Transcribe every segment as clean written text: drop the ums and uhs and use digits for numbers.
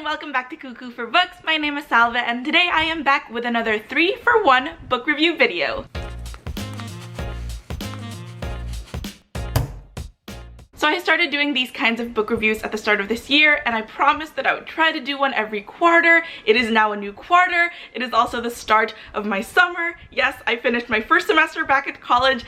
welcome back to Cuckoo for Books. My name is Salva and today I am back with another 3-for-1 book review video. So I started doing these kinds of book reviews at the start of this year and I promised that I would try to do one every quarter. It is now a new quarter. It is also the start of my summer. Yes, I finished my first semester back at college.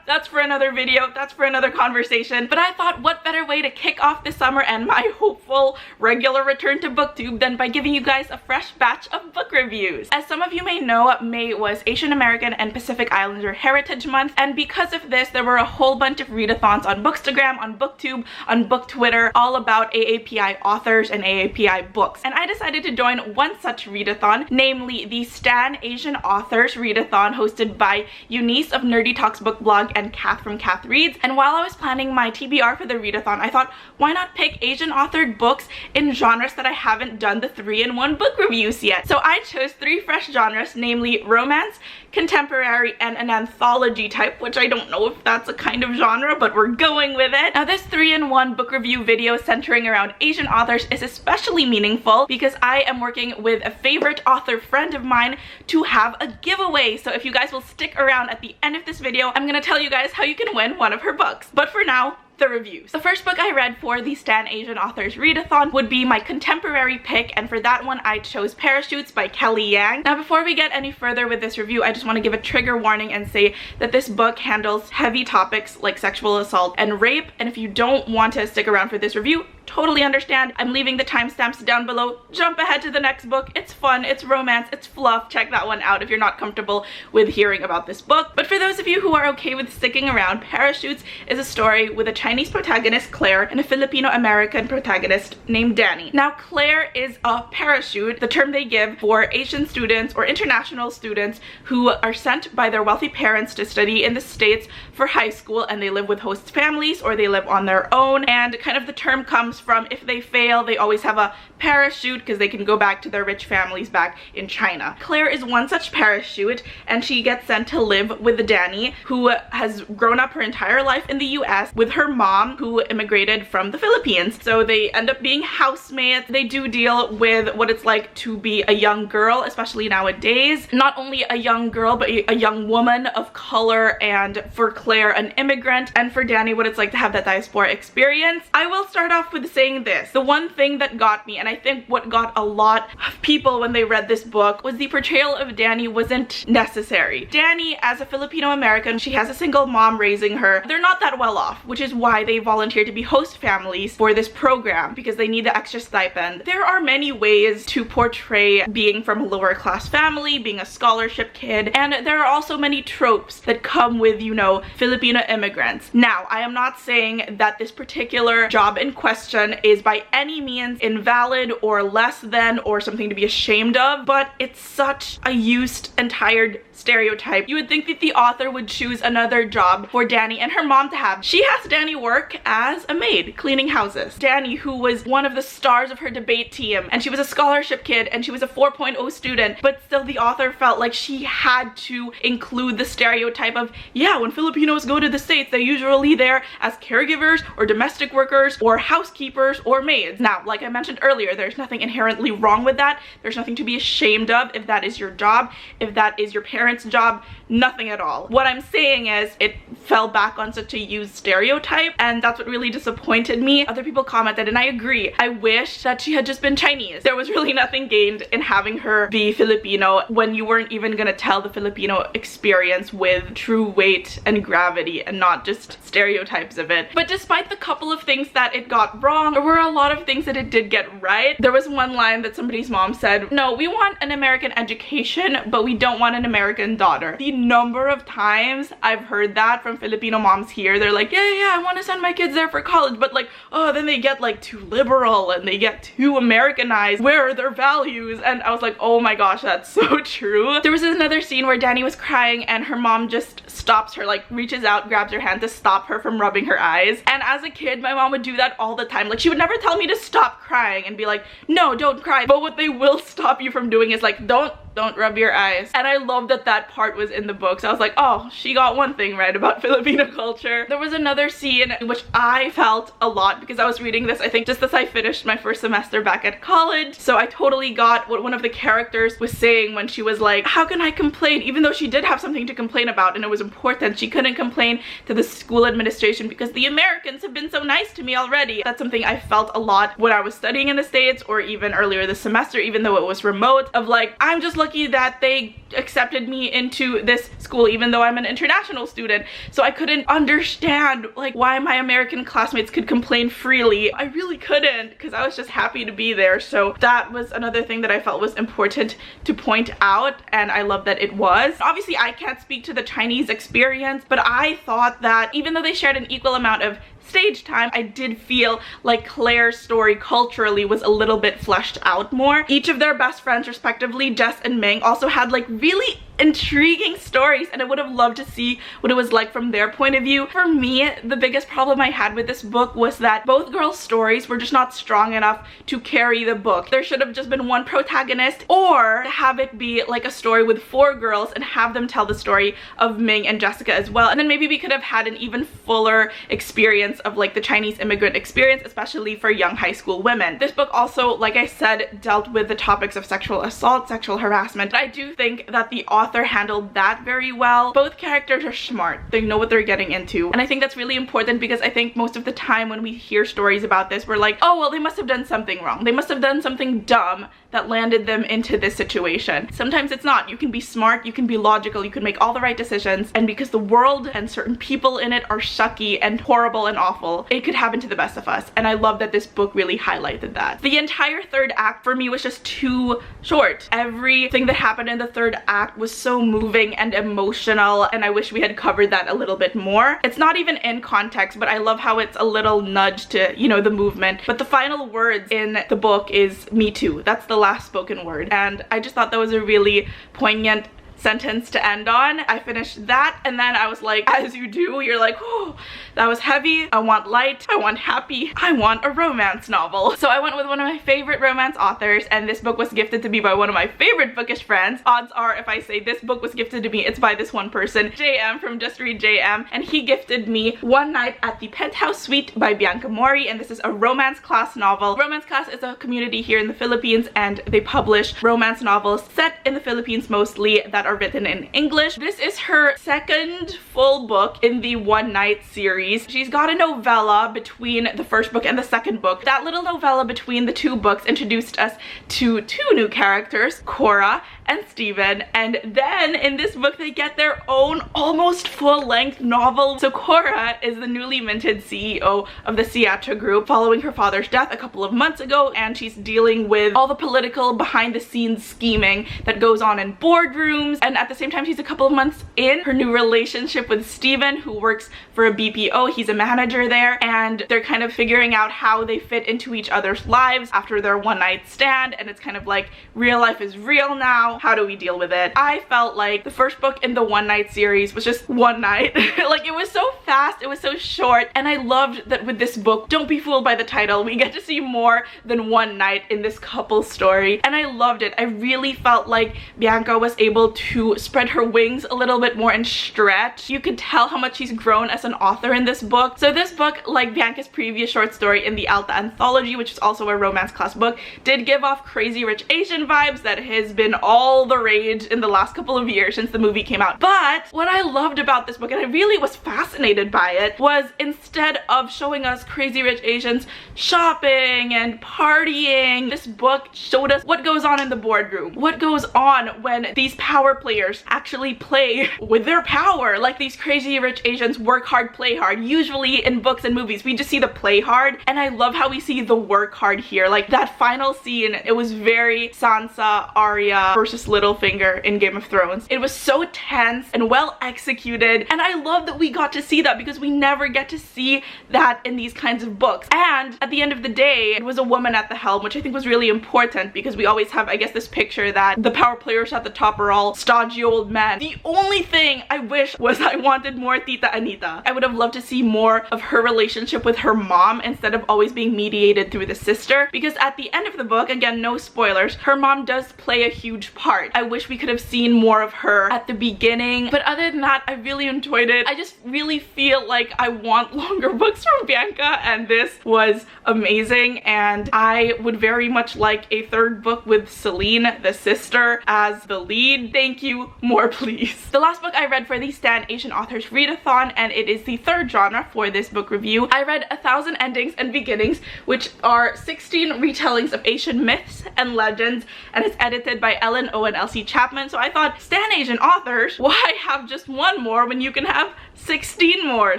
That's for another video. That's for another conversation. But I thought what better way to kick off the summer and my hopeful regular return to BookTube than by giving you guys a fresh batch of book reviews. As some of you may know, May was Asian American and Pacific Islander Heritage Month, and because of this there were a whole bunch of readathons on Bookstagram, on BookTube, on Book Twitter, all about AAPI authors and AAPI books. And I decided to join one such readathon, namely the Stan Asian Authors Readathon hosted by Eunice of Nerdy Talks Book Blog and Kath from Kath Reads. And while I was planning my TBR for the readathon, I thought, why not pick Asian authored books in genres that I haven't done the 3-in-1 book reviews yet? So I chose 3 fresh genres, namely romance, contemporary, and an anthology type, which I don't know if that's a kind of genre, but we're going with it. Now this 3-in-1 book review video centering around Asian authors is especially meaningful because I am working with a favorite author friend of mine to have a giveaway. So if you guys will stick around at the end of this video, I'm gonna tell you guys how you can win one of her books. But for now, the reviews. The first book I read for the Stan Asian Authors Readathon would be my contemporary pick, and for that one I chose Parachutes by Kelly Yang. Now before we get any further with this review, I just want to give a trigger warning and say that this book handles heavy topics like sexual assault and rape, and if you don't want to stick around for this review, totally understand. I'm leaving the timestamps down below. Jump ahead to the next book. It's fun, it's romance, it's fluff. Check that one out if you're not comfortable with hearing about this book. But for those of you who are okay with sticking around, Parachutes is a story with a Chinese protagonist, Claire, and a Filipino-American protagonist named Danny. Now, Claire is a parachute, the term they give for Asian students or international students who are sent by their wealthy parents to study in the States for high school, and they live with host families or they live on their own, and kind of the term comes from if they fail, they always have a parachute because they can go back to their rich families back in China. Claire is one such parachute, and she gets sent to live with Danny, who has grown up her entire life in the US with her mom, who immigrated from the Philippines. So they end up being housemates. They do deal with what it's like to be a young girl, especially nowadays. Not only a young girl, but a young woman of color, and for Claire, an immigrant, and for Danny, what it's like to have that diaspora experience. I will start off with saying this. The one thing that got me, and I think what got a lot of people when they read this book, was the portrayal of Danny wasn't necessary. Danny, as a Filipino-American, she has a single mom raising her. They're not that well off, which is why they volunteered to be host families for this program, because they need the extra stipend. There are many ways to portray being from a lower class family, being a scholarship kid, and there are also many tropes that come with, you know, Filipino immigrants. Now, I am not saying that this particular job in question is by any means invalid or less than or something to be ashamed of, but it's such a used and tired stereotype. You would think that the author would choose another job for Danny and her mom to have. She has Danny work as a maid, cleaning houses. Danny, who was one of the stars of her debate team, and she was a scholarship kid, and she was a 4.0 student, but still the author felt like she had to include the stereotype of, yeah, when Filipinos go to the States, they're usually there as caregivers or domestic workers or housekeepers or maids. Now, like I mentioned earlier, there's nothing inherently wrong with that. There's nothing to be ashamed of if that is your job, if that is your parents' job, nothing at all. What I'm saying is it fell back on such a used stereotype, and that's what really disappointed me. Other people commented, and I agree. I wish that she had just been Chinese. There was really nothing gained in having her be Filipino when you weren't even gonna tell the Filipino experience with true weight and gravity and not just stereotypes of it. But despite the couple of things that it got wrong, there were a lot of things that it did get right. There was one line that somebody's mom said, no, we want an American education, but we don't want an American daughter. The number of times I've heard that from Filipino moms here, they're like, yeah, I want to send my kids there for college, but like, oh, then they get like too liberal and they get too Americanized. Where are their values? And I was like, oh my gosh, that's so true. There was another scene where Danny was crying and her mom just stops her, like reaches out, grabs her hand to stop her from rubbing her eyes. And as a kid, my mom would do that all the time. Like, she would never tell me to stop crying and be like, no, don't cry. But what they will stop you from doing is like, don't don't rub your eyes. And I love that that part was in the book. So I was like, oh, she got one thing right about Filipino culture. There was another scene which I felt a lot because I was reading this, I think, just as I finished my first semester back at college. So I totally got what one of the characters was saying when she was like, how can I complain? Even though she did have something to complain about and it was important, she couldn't complain to the school administration because the Americans have been so nice to me already. That's something I felt a lot when I was studying in the States, or even earlier this semester, even though it was remote, of like, I'm just lucky that they accepted me into this school even though I'm an international student. So I couldn't understand like why my American classmates could complain freely. I really couldn't, because I was just happy to be there. So that was another thing that I felt was important to point out, and I love that it was. Obviously I can't speak to the Chinese experience, but I thought that even though they shared an equal amount of stage time, I did feel like Claire's story culturally was a little bit fleshed out more. Each of their best friends, respectively, Jess and Ming, also had like really intriguing stories, and I would have loved to see what it was like from their point of view. For me, the biggest problem I had with this book was that both girls' stories were just not strong enough to carry the book. There should have just been one protagonist, or have it be like a story with 4 girls and have them tell the story of Ming and Jessica as well. And then maybe we could have had an even fuller experience of like the Chinese immigrant experience, especially for young high school women. This book also, like I said, dealt with the topics of sexual assault, sexual harassment. I do think that the author handled that very well. Both characters are smart. They know what they're getting into. And I think that's really important, because I think most of the time when we hear stories about this, we're like, oh, well, they must have done something wrong. They must have done something dumb that landed them into this situation. Sometimes it's not. You can be smart, you can be logical, you can make all the right decisions, and because the world and certain people in it are sucky and horrible and awful, it could happen to the best of us. And I love that this book really highlighted that. The entire third act for me was just too short. Everything that happened in the third act was so moving and emotional, and I wish we had covered that a little bit more. It's not even in context, but I love how it's a little nudge to, you know, the movement. But the final words in the book is "me too." That's the last spoken word, and I just thought that was a really poignant sentence to end on. I finished that, and then I was like, as you do, you're like, oh, that was heavy. I want light, I want happy, I want a romance novel. So I went with one of my favorite romance authors, and this book was gifted to me by one of my favorite bookish friends. Odds are, if I say this book was gifted to me, it's by this one person, JM from Just Read JM, and he gifted me One Night at the Penthouse Suite by Bianca Mori, and this is a romance class novel. Romance class is a community here in the Philippines, and they publish romance novels set in the Philippines mostly that are written in English. This is her second full book in the One Night series. She's got a novella between the first book and the second book. That little novella between the 2 books introduced us to 2 new characters, Cora and Steven, and then in this book they get their own almost full-length novel. So Cora is the newly minted CEO of the Siatra Group following her father's death a couple of months ago, and she's dealing with all the political behind-the-scenes scheming that goes on in boardrooms. And at the same time, she's a couple of months in her new relationship with Steven, who works for a BPO. He's a manager there, and they're kind of figuring out how they fit into each other's lives after their one-night stand, and it's kind of like real life is real now. How do we deal with it? I felt like the first book in the One Night series was just one night. Like, it was so fast, it was so short, and I loved that with this book, don't be fooled by the title, we get to see more than one night in this couple story, and I loved it. I really felt like Bianca was able to spread her wings a little bit more and stretch. You could tell how much she's grown as an author in this book. So this book, like Bianca's previous short story in the Alta anthology, which is also a romance class book, did give off Crazy Rich Asian vibes that has been all the rage in the last couple of years since the movie came out. But what I loved about this book, and I really was fascinated by it, was instead of showing us Crazy Rich Asians shopping and partying, this book showed us what goes on in the boardroom, what goes on when these power players actually play with their power. Like, these Crazy Rich Asians work hard, play hard. Usually in books and movies we just see the play hard, and I love how we see the work hard here. Like, that final scene, it was very Sansa, Arya versus Littlefinger in Game of Thrones. It was so tense and well executed, and I love that we got to see that, because we never get to see that in these kinds of books. And at the end of the day, it was a woman at the helm, which I think was really important, because we always have, I guess, this picture that the power players at the top are all stodgy old man. The only thing I wish was I wanted more Tita Anita. I would have loved to see more of her relationship with her mom instead of always being mediated through the sister, because at the end of the book, again, no spoilers, her mom does play a huge part. I wish we could have seen more of her at the beginning, but other than that, I really enjoyed it. I just really feel like I want longer books from Bianca, and this was amazing, and I would very much like a third book with Celine, the sister, as the lead. Thank you, more please. The last book I read for the Stan Asian Authors Readathon, and it is the third genre for this book review. I read 1,000 Endings and Beginnings, which are 16 retellings of Asian myths and legends, and it's edited by Ellen O and Elsie Chapman. So I thought, Stan Asian Authors, why have just one more when you can have 16 more?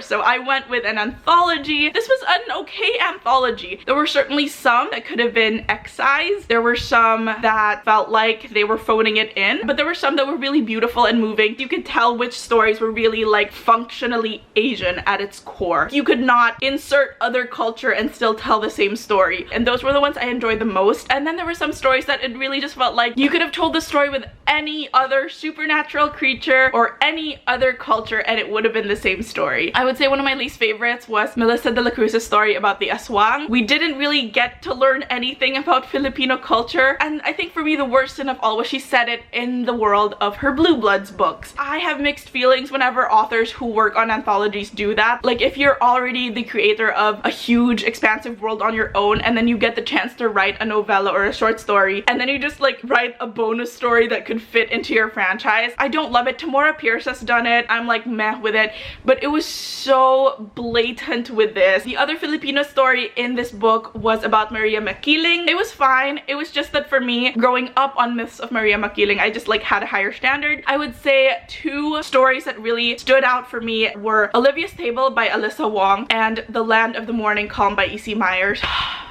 So I went with an anthology. This was an okay anthology. There were certainly some that could have been excised. There were some that felt like they were phoning it in, but there were some that were really beautiful and moving. You could tell which stories were really like functionally Asian at its core. You could not insert other culture and still tell the same story, and those were the ones I enjoyed the most. And then there were some stories that it really just felt like you could have told the story with any other supernatural creature or any other culture and it would have been the same story. I would say one of my least favorites was Melissa de la Cruz's story about the aswang. We didn't really get to learn anything about Filipino culture, and I think for me the worst sin of all was she set it in the world of her Blue Bloods books. I have mixed feelings whenever authors who work on anthologies do that. Like, if you're already the creator of a huge expansive world on your own and then you get the chance to write a novella or a short story and then you just like write a bonus story that could fit into your franchise, I don't love it. Tamora Pierce has done it. I'm like meh with it, but it was so blatant with this. The other Filipino story in this book was about Maria Makiling. It was fine. It was just that for me, growing up on myths of Maria Makiling, I just like had a higher standard. I would say two stories that really stood out for me were Olivia's Table by Alyssa Wong and The Land of the Morning Calm by E.C. Myers.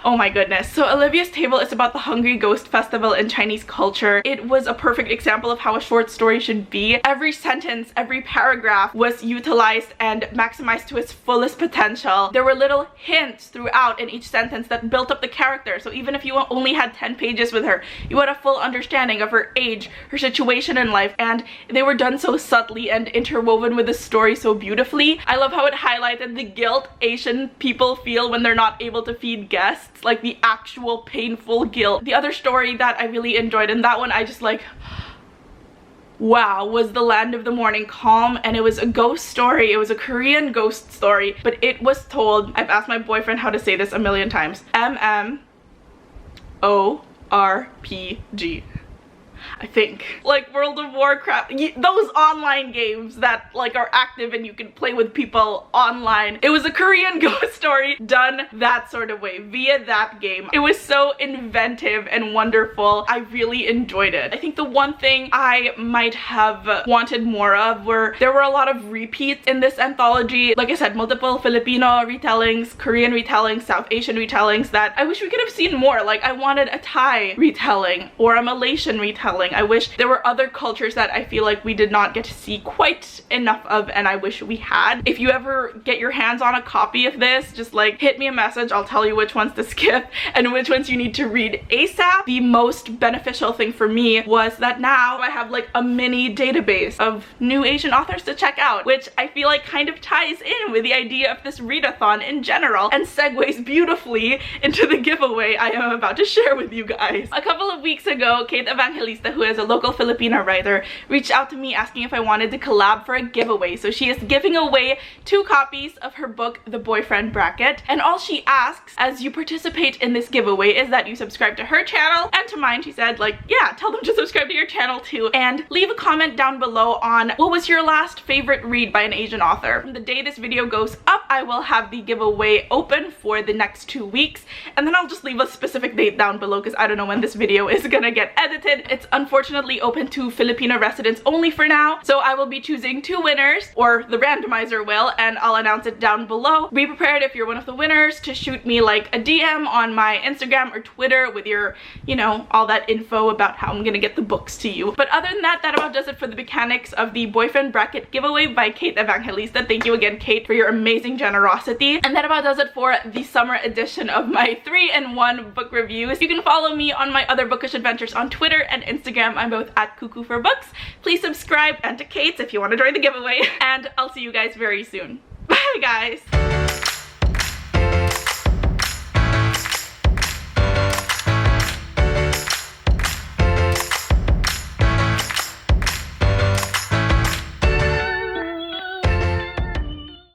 Oh my goodness. So Olivia's Table is about the Hungry Ghost Festival in Chinese culture. It was a perfect example of how a short story should be. Every sentence, every paragraph was utilized and maximized to its fullest potential. There were little hints throughout in each sentence that built up the character. So even if you only had 10 pages with her, you had a full understanding of her age, her situation in life, and they were done so subtly and interwoven with the story so beautifully. I love how it highlighted the guilt Asian people feel when they're not able to feed guests, like the actual painful guilt. The other story that I really enjoyed, and that one I just like, wow, was The Land of the Morning Calm, and it was a ghost story. It was a Korean ghost story, but it was told, I've asked my boyfriend how to say this a million times, MMORPG. I think. Like World of Warcraft, those online games that like are active and you can play with people online. It was a Korean ghost story done that sort of way, via that game. It was so inventive and wonderful. I really enjoyed it. I think the one thing I might have wanted more of were, there were a lot of repeats in this anthology. Like I said, multiple Filipino retellings, Korean retellings, South Asian retellings that I wish we could have seen more. Like, I wanted a Thai retelling or a Malaysian retelling. I wish there were other cultures that I feel like we did not get to see quite enough of, and I wish we had. If you ever get your hands on a copy of this, just like hit me a message. I'll tell you which ones to skip and which ones you need to read ASAP. The most beneficial thing for me was that now I have like a mini database of new Asian authors to check out, which I feel like kind of ties in with the idea of this readathon in general and segues beautifully into the giveaway I am about to share with you guys. A couple of weeks ago, Kate Evangelista, who is a local Filipino writer, reached out to me asking if I wanted to collab for a giveaway. So she is giving away 2 copies of her book, The Boyfriend Bracket, and all she asks as you participate in this giveaway is that you subscribe to her channel and to mine. She said, like, yeah, tell them to subscribe to your channel too, and leave a comment down below on what was your last favorite read by an Asian author. From the day this video goes up, I will have the giveaway open for the next 2 weeks, and then I'll just leave a specific date down below because I don't know when this video is gonna get edited. It's unfortunately open to Filipino residents only for now, so I will be choosing 2 winners, or the randomizer will, and I'll announce it down below. Be prepared, if you're one of the winners, to shoot me like a DM on my Instagram or Twitter with your, you know, all that info about how I'm gonna get the books to you. But other than that, that about does it for the mechanics of the Boyfriend Bracket giveaway by Kate Evangelista. Thank you again, Kate, for your amazing generosity. And that about does it for the summer edition of my 3-in-1 book reviews. You can follow me on my other bookish adventures on Twitter and Instagram Instagram, I'm both at Cuckoo for Books. Please subscribe, and to Kate's if you want to join the giveaway. And I'll see you guys very soon. Bye guys!